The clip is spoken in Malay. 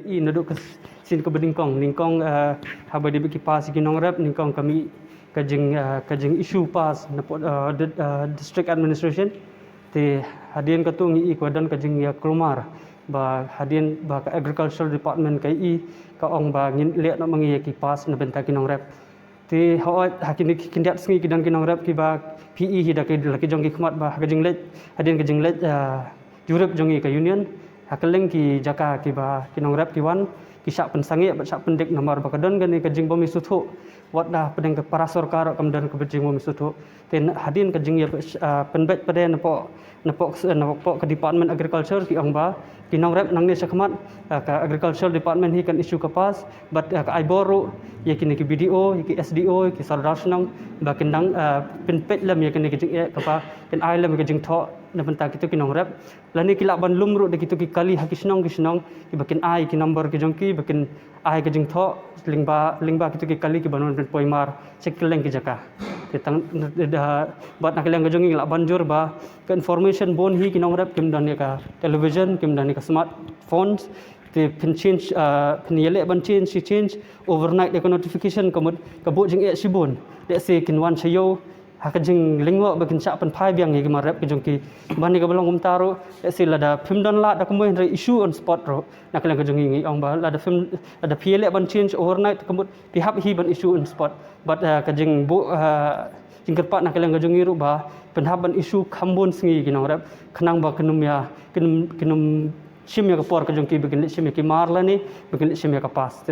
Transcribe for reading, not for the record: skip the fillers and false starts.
i naduk ke sin ke beningkong ningkong haba di beki pas ginong rep ningkong kami kajing isu pas napot district administration te hadien katung i kodan kajing ya kelumar ba hadien ba ka agricultural department kai i ka ong ba ngin le no mangi ki pas na benta ginong rep te ho hakin kindiat sngi kidan ginong rep ki ba pe hi da ki laki jong ki khmat ba kajing let hadien kajing let Europe jongi ka union hakeleng ki jaka ki ba kinong rep ki wan ki sak pensangi ba sak pendek nomor ba kadon gani kajing bomi suthu wat dah pedeng ke para sorkar kamdan ke bejing bomi suthu ten hadin kajing ya penbet pada napok ke department agriculture ki ong ba kinong rep nang ni sakmat ka agricultural department hi kan isu kapas but ka aiboru ya kini ki BDO ki SDO ki sardarsenang ba kendang penpet lam ya kini kajing ka pa ken ai lam kajing tho na benta kitu kinong rep lani kilak ban lumru de kitu ki kali hakisnong ki bakin ai ki number ki jongki bakin ai ka jing tho lingba kitu ki kali ki banon pen poimar sekeleng ki jaka tetang dah bat nak leng ka jongi lak banjur ba ke information bon hi kinong rep kim dan ka television kim dan ka smartphones te pin change pin yele ban change overnight de notification kamut ka bo jing e sibun de se kin wan chayo hakajing lingwa bakin sak pen phai biang gi marep ki jongki bani ka belong umtaru sila da film don la da kemoi re issue on spot ro nak lang ka jongi ngi ong ba la da film ada phile ban change overnight kemut pihak hi ban issue on spot but kajing bu jingkerpat nak lang ka jongi ru ba penhab ban issue khambon sngi gi nong rep khnang ba kenum ya kenum sim ya ka por ka jongki bakin sim ya ki mar la ni bakin sim ya ka pas